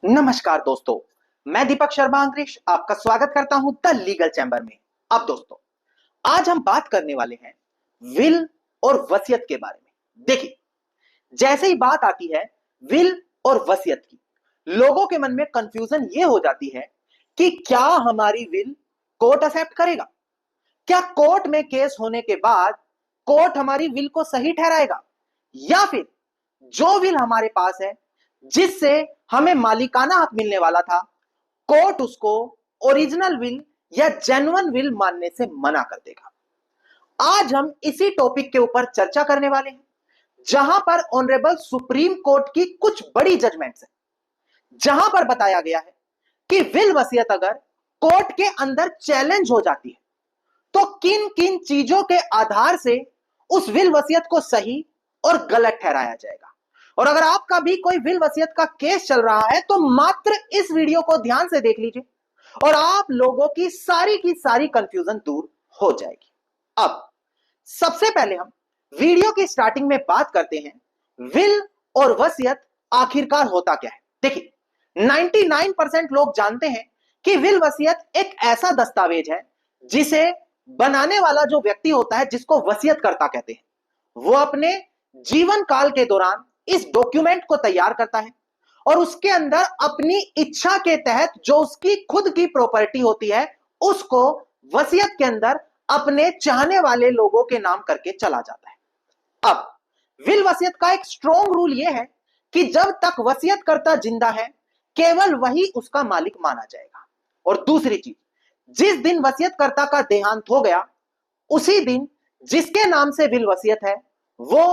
नमस्कार दोस्तों, मैं दीपक शर्मा अंग्रेश आपका स्वागत करता हूं द लीगल चैम्बर में। अब दोस्तों, आज हम बात करने वाले हैं विल और वसीयत के बारे में। देखिए, जैसे ही बात आती है विल और वसीयत की, लोगों के मन में कंफ्यूजन ये हो जाती है कि क्या हमारी विल कोर्ट एक्सेप्ट करेगा? क्या कोर्ट में केस होने के बाद कोर्ट हमारी विल को सही ठहराएगा, या फिर जो विल हमारे पास है जिससे हमें मालिकाना हक मिलने वाला था, कोर्ट उसको ओरिजिनल विल या जेन्युइन विल मानने से मना कर देगा। आज हम इसी टॉपिक के ऊपर चर्चा करने वाले हैं, जहां पर ऑनरेबल सुप्रीम कोर्ट की कुछ बड़ी जजमेंट्स हैं, जहां पर बताया गया है कि विल वसीयत अगर कोर्ट के अंदर चैलेंज हो जाती है तो किन किन चीजों के आधार से उस विल वसीयत को सही और गलत ठहराया जाएगा। और अगर आपका भी कोई विल वसीयत का केस चल रहा है तो मात्र इस वीडियो को ध्यान से देख लीजिए और आप लोगों की सारी कंफ्यूजन दूर हो जाएगी। अब सबसे पहले हम वीडियो की स्टार्टिंग में बात करते हैं विल और वसीयत आखिरकार होता क्या है। देखिए, 99% लोग जानते हैं कि विल वसीयत एक ऐसा दस्तावेज है जिसे बनाने वाला जो व्यक्ति होता है, जिसको वसीयत करता कहते हैं, वो अपने जीवन काल के दौरान इस डॉक्यूमेंट को तैयार करता है और उसके अंदर अपनी इच्छा के तहत जो उसकी खुद की प्रॉपर्टी होती है उसको वसीयत के अंदर अपने चाहने वाले लोगों के नाम करके चला जाता है। अब विल वसीयत का एक स्ट्रॉन्ग रूल यह है कि जब तक वसीयतकर्ता जिंदा है केवल वही उसका मालिक माना जाएगा। और दूसरी चीज, जिस दिन वसीयतकर्ता का देहांत हो गया उसी दिन जिसके नाम से विल वसीयत है वो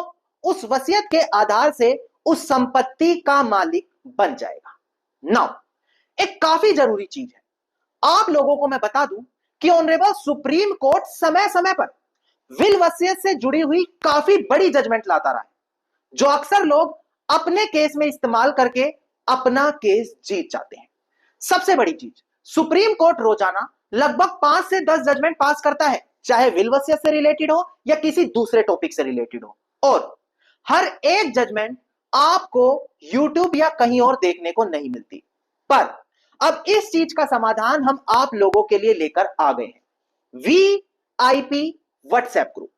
उस वसीयत के आधार से उस संपत्ति का मालिक बन जाएगा। नाउ, एक काफी जरूरी चीज है, आप लोगों को मैं बता दूं कि ऑनरेबल सुप्रीम कोर्ट समय समय पर विल वसीयत से जुड़ी हुई काफी बड़ी जजमेंट लाता रहा है, जो अक्सर लोग अपने केस में इस्तेमाल करके अपना केस जीत जाते हैं। सबसे बड़ी चीज, सुप्रीम कोर्ट रोजाना लगभग 5 से 10 जजमेंट पास करता है, चाहे विल वसीयत से रिलेटेड हो या किसी दूसरे टॉपिक से रिलेटेड हो, और हर एक जजमेंट आपको YouTube या कहीं और देखने को नहीं मिलती। पर अब इस चीज का समाधान हम आप लोगों के लिए लेकर आ गए हैं, VIP व्हाट्सएप ग्रुप,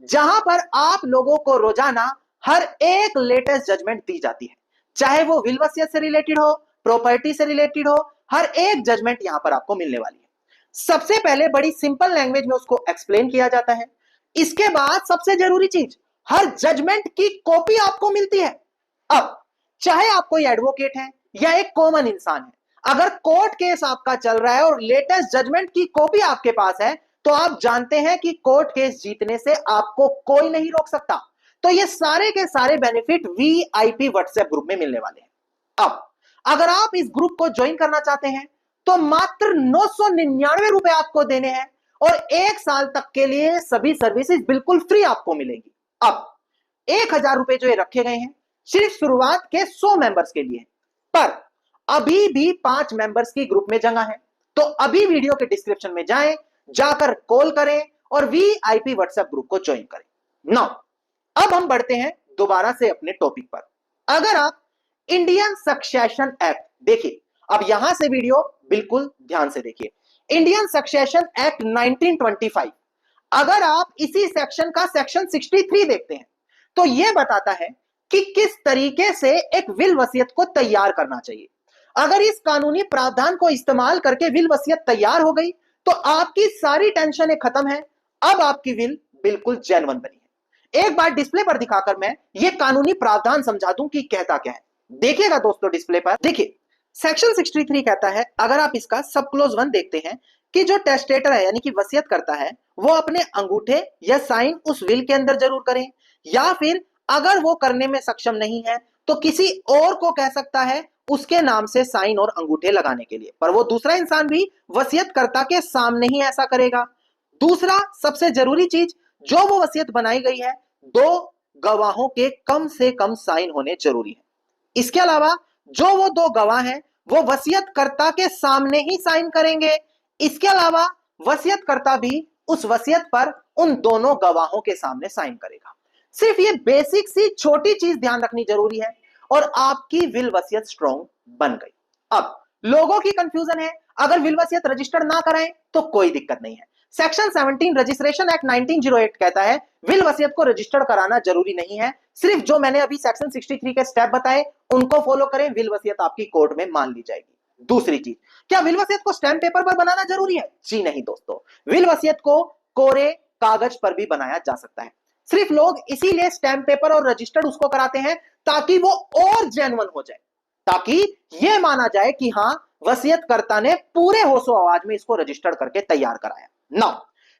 जहां पर आप लोगों को रोजाना हर एक लेटेस्ट जजमेंट दी जाती है, चाहे वो विल वसीयत से रिलेटेड हो, प्रॉपर्टी से रिलेटेड हो, हर एक जजमेंट यहां पर आपको मिलने वाली है। सबसे पहले बड़ी सिंपल लैंग्वेज में उसको एक्सप्लेन किया जाता है। इसके बाद सबसे जरूरी चीज, हर जजमेंट की कॉपी आपको मिलती है। अब चाहे आप कोई एडवोकेट हैं या एक कॉमन इंसान है, अगर कोर्ट केस आपका चल रहा है और लेटेस्ट जजमेंट की कॉपी आपके पास है तो आप जानते हैं कि कोर्ट केस जीतने से आपको कोई नहीं रोक सकता। तो ये सारे के सारे बेनिफिट VIP व्हाट्सएप ग्रुप में मिलने वाले हैं। अब अगर आप इस ग्रुप को ज्वाइन करना चाहते हैं तो मात्र 999 रुपए आपको देने हैं और 1 साल तक के लिए सभी सर्विसेज बिल्कुल फ्री आपको मिलेगी। अब 1000 रुपए जो ये रखे गए हैं सिर्फ शुरुआत के 100 मेंबर्स के लिए, पर अभी भी 5 मेंबर्स की ग्रुप में जगह है, तो अभी वीडियो के डिस्क्रिप्शन में जाएं, जाकर कॉल करें और VIP व्हाट्सएप ग्रुप को ज्वाइन करें। नाउ, अब हम बढ़ते हैं दोबारा से अपने टॉपिक पर। अगर आप इंडियन सक्सेशन एक्ट देखिए, अब यहां से वीडियो बिल्कुल ध्यान से देखिए, इंडियन सक्सेशन एक्ट 1925, अगर आप इसी सेक्शन का सेक्शन 63 देखते हैं तो यह बताता है कि किस तरीके से एक विल वसीयत को तैयार करना चाहिए। अगर इस कानूनी प्रावधान को इस्तेमाल करके विल वसीयत तैयार हो गई तो आपकी सारी टेंशन खत्म है, अब आपकी विल बिल्कुल जेन्युइन बनी है। एक बार डिस्प्ले पर दिखाकर मैं ये कानूनी प्रावधान समझा दूं कि कहता क्या है। देखिएगा दोस्तों, डिस्प्ले पर देखिए, सेक्शन 63 कहता है, अगर आप इसका सब क्लोज 1 देखते हैं, कि जो टेस्टेटर है यानी कि वसीयत करता है वो अपने अंगूठे या साइन उस विल के अंदर जरूर करें, या फिर अगर वो करने में सक्षम नहीं है तो किसी और को कह सकता है उसके नाम से साइन और अंगूठे लगाने के लिए, पर वो दूसरा इंसान भी वसीयतकर्ता के सामने ही ऐसा करेगा। दूसरा सबसे जरूरी चीज, जो वो वसीयत बनाई गई है 2 गवाहों के कम से कम साइन होने जरूरी है। इसके अलावा जो वो 2 गवाह हैं वो वसीयतकर्ता के सामने ही साइन करेंगे। इसके अलावा वसीयतकर्ता भी उस वसीयत पर उन दोनों गवाहों के सामने साइन करेगा। सिर्फ ये बेसिक सी छोटी चीज ध्यान रखनी जरूरी है और आपकी विल वसीयत स्ट्रॉन्ग बन गई। अब लोगों की कंफ्यूजन है, अगर विल वसीयत रजिस्टर्ड ना कराएं तो कोई दिक्कत नहीं है। सेक्शन 17 रजिस्ट्रेशन एक्ट 1908 कहता है विल वसीयत को रजिस्टर्ड कराना जरूरी नहीं है, सिर्फ जो मैंने अभी सेक्शन 63 के स्टेप बताए उनको फॉलो करें, विल वसीयत आपकी कोर्ट में मान ली जाएगी। दूसरी चीज, क्या विल वसीयत को स्टैम्प पेपर पर बनाना जरूरी है? जी नहीं दोस्तों, विल वसीयत को कोरे कागज पर भी बनाया जा सकता है। सिर्फ लोग इसीलिए स्टैम्प पेपर और रजिस्टर्ड उसको कराते हैं ताकि वो और जेन्युइन हो जाए, ताकि यह माना जाए कि हां वसीयतकर्ता ने पूरे होशो आवाज में इसको रजिस्टर्ड करके तैयार कराया ना।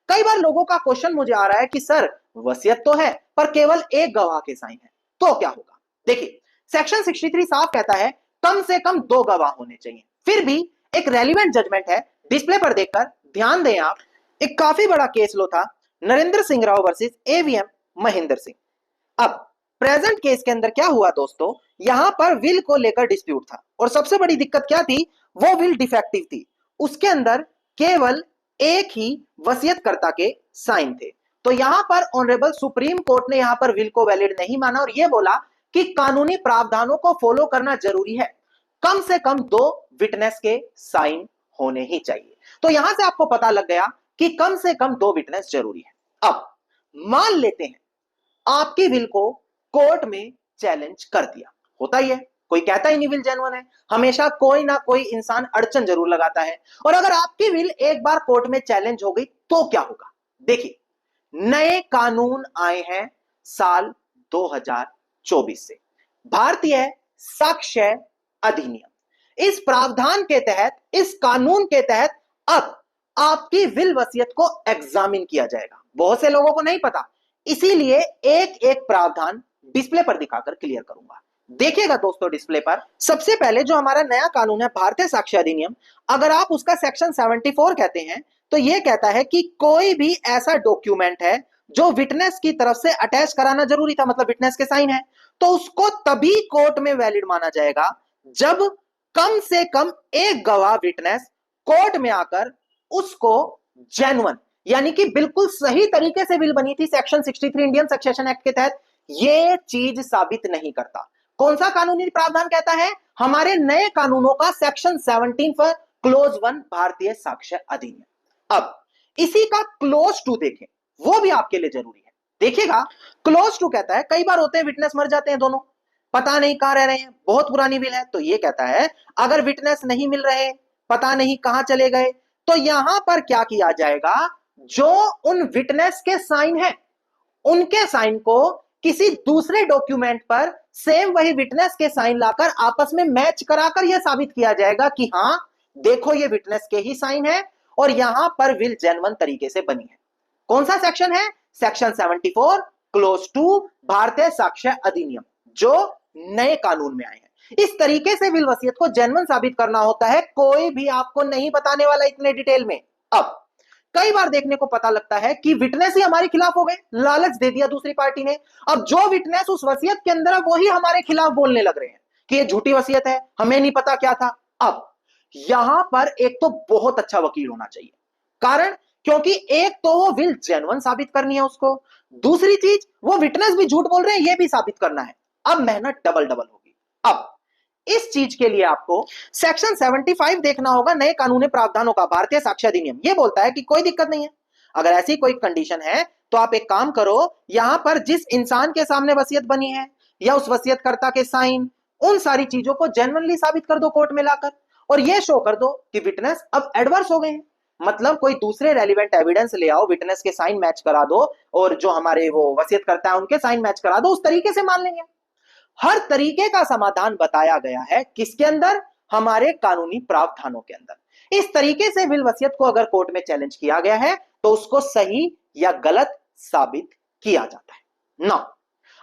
कई बार लोगों का क्वेश्चन मुझे आ रहा है कि सर वसीयत तो है पर केवल एक गवाह के साइन है, तो क्या होगा? देखिए सेक्शन 63 साफ कहता है कम से कम 2 गवाह होने चाहिए। फिर भी एक रेलिवेंट जजमेंट है, डिस्प्ले पर देखकर ध्यान दें आप। एक काफी बड़ा केस लो था, नरेंद्र सिंह राव वर्सेस एवीएम महेंद्र सिंह। अब प्रेजेंट केस के अंदर क्या हुआ दोस्तों, यहां पर विल को लेकर डिस्प्यूट था और सबसे बड़ी दिक्कत क्या थी, वो विल डिफेक्टिव थी, उसके अंदर केवल एक ही वसीयतकर्ता के साइन थे। तो यहां पर ऑनरेबल सुप्रीम कोर्ट ने यहां पर विल को वैलिड नहीं माना और यह बोला कि कानूनी प्रावधानों को फॉलो करना जरूरी है, कम से कम 2 विटनेस के साइन होने ही चाहिए। तो यहां से आपको पता लग गया कि कम से कम 2 विटनेस जरूरी है। अब मान लेते हैं आपकी विल को कोर्ट में चैलेंज कर दिया, होता ही है, कोई कहता ही नहीं विल जेन्युइन है, हमेशा कोई ना कोई इंसान अड़चन जरूर लगाता है। और अगर आपकी विल एक बार कोर्ट में चैलेंज हो गई तो क्या होगा? देखिए नए कानून आए हैं साल 2024 से, भारतीय साक्ष्य अधिनियम। इस प्रावधान के तहत, इस कानून के तहत अब आपकी विल वसीयत को एग्जामिन किया जाएगा। बहुत से लोगों को नहीं पता, इसीलिए एक एक प्रावधान डिस्प्ले पर दिखाकर क्लियर करूंगा। देखिएगा दोस्तों डिस्प्ले पर, सबसे पहले जो हमारा नया कानून है भारतीय साक्ष्य अधिनियम, अगर आप उसका सेक्शन 74 कहते हैं तो यह कहता है कि कोई भी ऐसा डॉक्यूमेंट है जो विटनेस की तरफ से अटैच कराना जरूरी था, मतलब विटनेस के साइन है, तो उसको तभी कोर्ट में वैलिड माना जाएगा जब कम से कम एक गवाह विटनेस कोर्ट में आकर उसको जेन्युइन यानी कि बिल्कुल सही तरीके से विल बनी थी सेक्शन 63 इंडियन सक्सेशन एक्ट के तहत, यह चीज साबित नहीं करता। कौन सा कानूनी प्रावधान कहता है? हमारे नए कानूनों का सेक्शन 17 पर क्लोज 1 भारतीय साक्ष्य अधिनियम। अब इसी का क्लोज 2 देखें, वो भी आपके लिए जरूरी है। देखिएगा क्लोज 2 कहता है, कई बार होते हैं विटनेस मर जाते हैं दोनों, पता नहीं कहां रह रहे हैं, बहुत पुरानी विल है, तो ये कहता है अगर विटनेस नहीं मिल रहे, पता नहीं कहां चले गए, तो यहां पर क्या किया जाएगा, जो उन विटनेस के साइन है उनके साइन को किसी दूसरे डॉक्यूमेंट पर सेम वही विटनेस के साइन लाकर आपस में मैच कराकर यह साबित किया जाएगा कि हां देखो ये विटनेस के ही साइन है और यहां पर विल जेन्युइन तरीके से बनी है। कौन सा सेक्शन है? सेक्शन 74 क्लोज 2 भारतीय साक्ष्य अधिनियम, जो नए कानून में आए हैं। इस तरीके से विल वसीयत को जेन्युइन साबित करना होता है, कोई भी आपको नहीं बताने वाला इतने डिटेल में। अब कई बार देखने को पता लगता है कि विटनेस ही हमारे खिलाफ हो गए, लालच दे दिया दूसरी पार्टी ने, अब जो विटनेस उस वसीयत के अंदर है वही हमारे खिलाफ बोलने लग रहे हैं कि ये झूठी वसीयत है, हमें नहीं पता क्या था। अब यहां पर एक तो बहुत अच्छा वकील होना चाहिए, कारण क्योंकि एक तो वो विल जेन्युइन साबित करनी है उसको, दूसरी चीज वो विटनेस भी झूठ बोल रहे हैं ये भी साबित करना है। अब मेहनत डबल डबल होगी। अब इस चीज के लिए आपको सेक्शन 75 देखना होगा नए कानूनी प्रावधानों का, भारतीय साक्ष्य अधिनियम। यह बोलता है कि कोई दिक्कत नहीं है, अगर ऐसी कोई कंडीशन है तो आप एक काम करो, यहां पर जिस इंसान के सामने वसीयत बनी है या उस वसीयतकर्ता के साइन, उन सारी चीजों को जेन्युइनली साबित कर दो कोर्ट में लाकर, और यह शो कर दो कि विटनेस अब एडवर्स हो गए हैं, मतलब कोई दूसरे रेलिवेंट एविडेंस ले आओ, विटनेस के साइन मैच करा दो और जो हमारे वो वसीयतकर्ता है उनके साइन मैच करा दो, उस तरीके से मान लेंगे। हर तरीके का समाधान बताया गया है किसके अंदर? हमारे कानूनी प्रावधानों के अंदर। इस तरीके से विल वसीयत को अगर कोर्ट में चैलेंज किया गया है तो उसको सही या गलत साबित किया जाता है ना।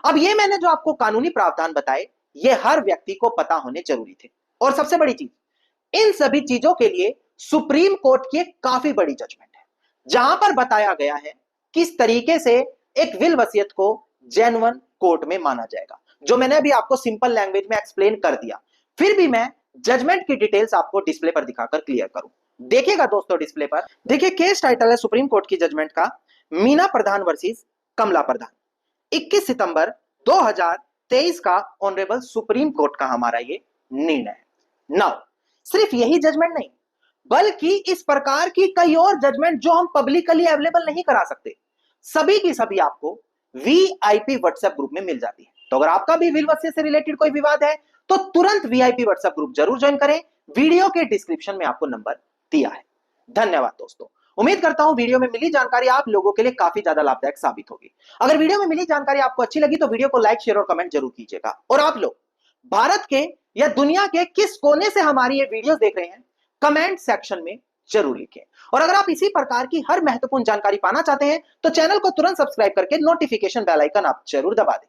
अब ये मैंने जो आपको कानूनी प्रावधान बताए ये हर व्यक्ति को पता होने जरूरी थे, और सबसे बड़ी चीज, इन सभी चीजों के लिए सुप्रीम कोर्ट की एक काफी बड़ी जजमेंट है जहां पर बताया गया है किस तरीके से एक विल वसीयत को जेन्युइन कोर्ट में माना जाएगा, जो मैंने अभी आपको सिंपल लैंग्वेज में एक्सप्लेन कर दिया। फिर भी मैं जजमेंट की डिटेल्स आपको डिस्प्ले पर दिखाकर क्लियर करूं। देखिएगा दोस्तों डिस्प्ले पर, देखिए केस टाइटल है सुप्रीम कोर्ट की जजमेंट का, मीना प्रधान वर्सेस कमला प्रधान। 21 सितंबर 2023 का ऑनरेबल सुप्रीम कोर्ट का हमारा ये निर्णय है। नाउ सिर्फ यही जजमेंट नहीं, बल्कि इस प्रकार की कई और जजमेंट जो हम पब्लिकली अवेलेबल नहीं करा सकते, सभी की सभी आपको वीआईपी व्हाट्सएप ग्रुप में मिल जाती है। तो अगर आपका भी विल वसीयत से रिलेटेड कोई विवाद है तो तुरंत वीआईपी व्हाट्सएप ग्रुप जरूर ज्वाइन करें। वीडियो के डिस्क्रिप्शन में आपको नंबर दिया है। धन्यवाद दोस्तों। उम्मीद करता हूं वीडियो में मिली जानकारी आप लोगों के लिए काफी ज्यादा लाभदायक साबित होगी। अगर वीडियो में मिली जानकारी आपको अच्छी लगी तो वीडियो को लाइक, शेयर और कमेंट जरूर कीजिएगा। और आप लोग भारत के या दुनिया के किस कोने से हमारी ये वीडियोस देख रहे हैं, कमेंट सेक्शन में जरूर लिखें। और अगर आप इसी प्रकार की हर महत्वपूर्ण जानकारी पाना चाहते हैं तो चैनल को तुरंत सब्सक्राइब करके नोटिफिकेशन बेल आइकन आप जरूर दबा दें।